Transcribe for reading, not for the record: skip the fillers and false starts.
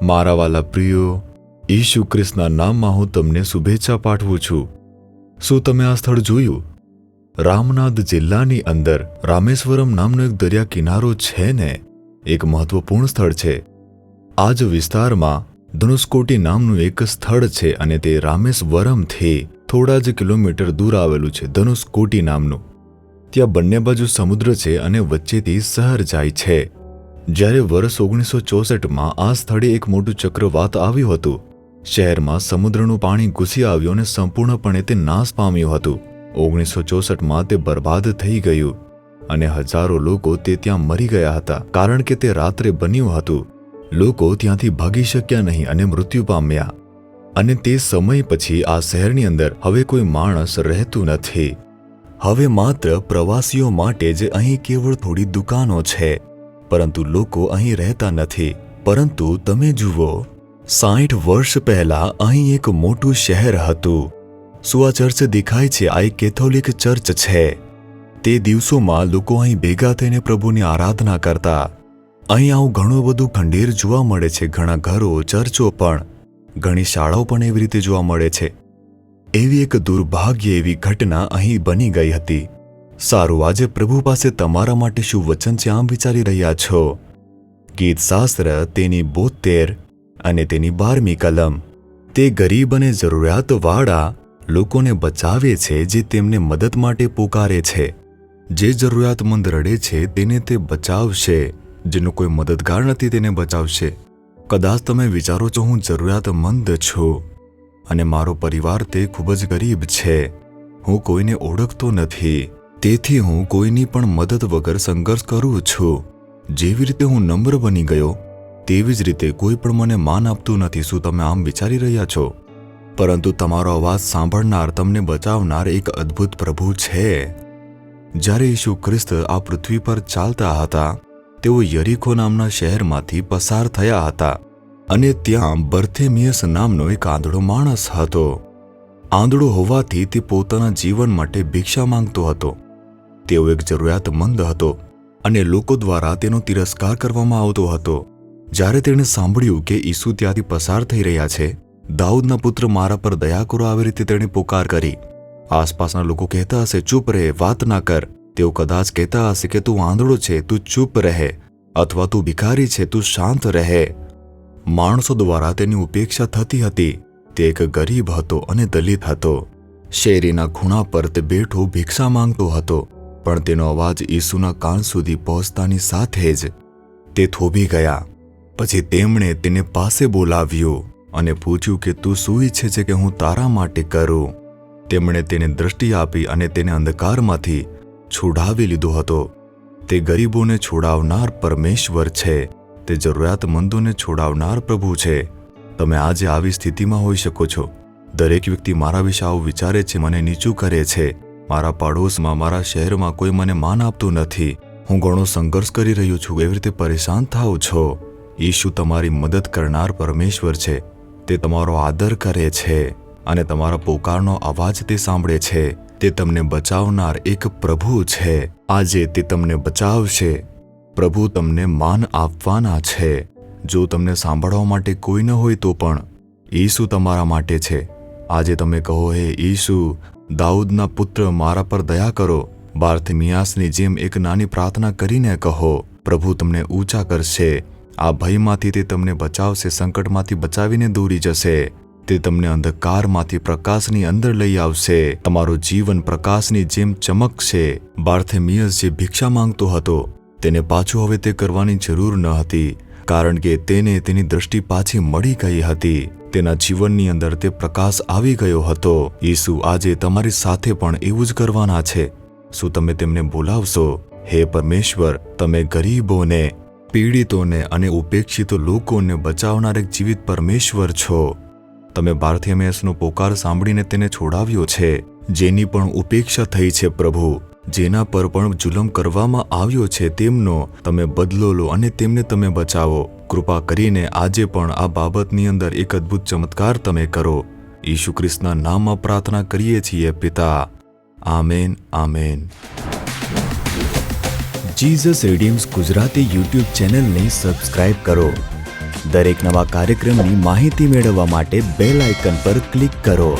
મારા વાલા પ્રિયો, ઈસુ ખ્રિસ્તના નામમાં હું તમને શુભેચ્છા પાઠવું છું. શું તમે આ સ્થળ જોયું? રામનાથ જિલ્લાની અંદર રામેશ્વરમ નામનો એક દરિયા કિનારો છે ને, એક મહત્વપૂર્ણ સ્થળ છે. આ જ વિસ્તારમાં ધનુષકોટી નામનું એક સ્થળ છે અને તે રામેશ્વરમથી થોડા જ કિલોમીટર દૂર આવેલું છે. ધનુષકોટી નામનું. ત્યાં બંને બાજુ સમુદ્ર છે અને વચ્ચેથી શહેર જાય છે. જ્યારે વર્ષ 1964માં આ સ્થળે એક મોટું ચક્રવાત આવ્યું હતું. શહેરમાં સમુદ્રનું પાણી ઘૂસી આવ્યું અને સંપૂર્ણપણે તે નાશ પામ્યું હતું. 1964માં તે બરબાદ થઈ ગયું અને હજારો લોકો તે ત્યાં મરી ગયા હતા, કારણ કે તે રાત્રે બન્યું હતું. લોકો ત્યાંથી ભાગી શક્યા નહીં અને મૃત્યુ પામ્યા. અને તે સમય પછી આ શહેરની અંદર હવે કોઈ માણસ રહેતું નથી. હવે માત્ર પ્રવાસીઓ માટે જ અહીં કેવળ થોડી દુકાનો છે, પરંતુ લોકો અહીં રહેતા નથી. પરંતુ તમે જુઓ, 60 વર્ષ પહેલા અહીં એક મોટું શહેર હતું. શું આ ચર્ચ દેખાય છે? આ એક કેથોલિક ચર્ચ છે. તે દિવસોમાં લોકો અહીં ભેગા થઈને પ્રભુની આરાધના કરતા. અહીં આવું ઘણું બધું ખંડેર જોવા મળે છે. ઘણા ઘરો, ચર્ચો પણ, ઘણી શાળાઓ પણ એવી રીતે જોવા મળે છે. એવી એક દુર્ભાગ્ય એવી ઘટના અહીં બની ગઈ હતી. સારું, આજે પ્રભુ પાસે તમારા માટે શું વચન છે આમ વિચારી રહ્યા છો? ગીતશાસ્ત્ર તેની 72 અને તેની 12મી કલમ. તે ગરીબ અને જરૂરિયાતવાળા લોકોને બચાવે છે, જે તેમને મદદ માટે પોકારે છે. જે જરૂરિયાતમંદ રડે છે તેને તે બચાવશે. જેનો કોઈ મદદગાર નથી તેને બચાવશે. કદાચ તમે વિચારો છો, હું જરૂરિયાતમંદ છું અને મારો પરિવાર તે ખૂબ જ ગરીબ છે. હું કોઈને ઓળખતો નથી, તેથી હું કોઈની પણ મદદ વગર સંઘર્ષ કરું છું. જેવી રીતે હું નમ્ર બની ગયો, તેવી જ રીતે કોઈ પણ મને માન આપતું નથી. શું તમે આમ વિચારી રહ્યા છો? પરંતુ તમારો અવાજ સાંભળનાર, તમને બચાવનાર એક અદ્ભુત પ્રભુ છે. જ્યારે ઈસુ ખ્રિસ્ત આ પૃથ્વી પર ચાલતા હતા, તેઓ યરીખો નામના શહેરમાંથી પસાર થયા હતા અને ત્યાં બર્થેમિયસ નામનો એક આંધળો માણસ હતો. આંધળો હોવાથી તે પોતાના જીવન માટે ભિક્ષા માંગતો હતો. તેઓ એક જરૂરિયાતમંદ હતો અને લોકો દ્વારા તેનો તિરસ્કાર કરવામાં આવતો હતો. જ્યારે તેણે સાંભળ્યું કે ઈસુ ત્યાંથી પસાર થઈ રહ્યા છે, દાઉદના પુત્ર, મારા પર દયા કરો, આવી રીતે તેણે પોકાર કરી. આસપાસના લોકો કહેતા હશે, ચૂપ રહે, વાત ના કર. તેઓ કદાચ કહેતા હશે કે તું આંધળો છે, તું ચૂપ રહે, અથવા તું ભિખારી છે, તું શાંત રહે. માણસો દ્વારા તેની ઉપેક્ષા થતી હતી. તે એક ગરીબ હતો અને દલિત હતો. શેરીના ખૂણા પર તે બેઠો ભિક્ષા માંગતો હતો. પણ તેનો અવાજ ઈસુના કાન સુધી પહોંચતાની સાથે જ તે થોભી ગયા. પછી તેમણે તેને પાસે બોલાવ્યો અને પૂછ્યું કે તું શું ઈચ્છે છે કે હું તારા માટે કરું? તેમણે તેને દ્રષ્ટિ આપી અને તેને અંધકારમાંથી છોડાવી લીધો હતો. તે ગરીબોને છોડાવનાર પરમેશ્વર છે. તે જરૂરિયાતમંદોને છોડાવનાર પ્રભુ છે. તમે આજે આવી સ્થિતિમાં હોઈ શકો છો. દરેક વ્યક્તિ મારા વિશે આવું વિચારે છે, મને નીચું કરે છે. મારા પાડોશમાં, મારા શહેરમાં કોઈ મને માન આપતું નથી. હું ઘણો સંઘર્ષ કરી રહ્યો છું. એવી રીતે પરેશાન થાઓ છો. ઈસુ તમારી મદદ કરનાર પરમેશ્વર છે. તે તમારો આદર કરે છે અને તમારા પોકારનો અવાજ તે સાંભળે છે. તે તમને બચાવનાર એક પ્રભુ છે. આજે તે તમને બચાવશે. પ્રભુ તમને માન આપવાના છે. જો તમને સાંભળવા માટે કોઈ ન હોય તો પણ ઈસુ તમારા માટે છે. આજે તમે કહો, હે ઈસુ, દાઉદના પુત્ર, મારા પર દયા કરો. બાર્થિમિયાસની જેમ એક નાની પ્રાર્થના કરીને કહો. પ્રભુ તમને ઊંચા કરશે. આ ભયમાંથી તે તમને બચાવશે. સંકટમાંથી બચાવીને દોરી જશે. તે તમને અંધકારમાંથી પ્રકાશની અંદર લઈ આવશે. તમારું જીવન પ્રકાશની જેમ ચમકશે. બાર્થિમિયસ જે ભિક્ષા માંગતો હતો, તેને પાછું હવે તે કરવાની જરૂર ન હતી, કારણ કે તેને તેની દ્રષ્ટિ પાછી મળી ગઈ હતી. તેના જીવનની અંદર તે પ્રકાશ આવી ગયો હતો. ઈસુ આજે તમારી સાથે પણ એવું જ કરવાના છે. શું તમે તેમને બોલાવશો? હે પરમેશ્વર, તમે ગરીબોને, પીડિતોને અને ઉપેક્ષિત લોકોને બચાવનાર એક જીવિત પરમેશ્વર છો. તમે બાર્થિમિયસનો પોકાર સાંભળીને તેને છોડાવ્યો છે. જેની પણ ઉપેક્ષા થઈ છે પ્રભુ, જેના પર પણ જુલમ કરવામાં આવ્યો છે, તેમનો તમે બદલો લો અને તેમને તમે બચાવો. કૃપા કરીને આજે પણ આ બાબતની અંદર એક અદ્ભુત ચમત્કાર તમે કરો. ઈસુ ખ્રિસ્તના નામમાં પ્રાર્થના કરીએ છીએ પિતા. Amen, amen. Jesus redeems Gujarati YouTube ચેનલને સબસ્ક્રાઇબ કરો દરેક નવા કાર્યક્રમની માહિતી મેળવવા માટે બેલ આઇકન પર ક્લિક કરો.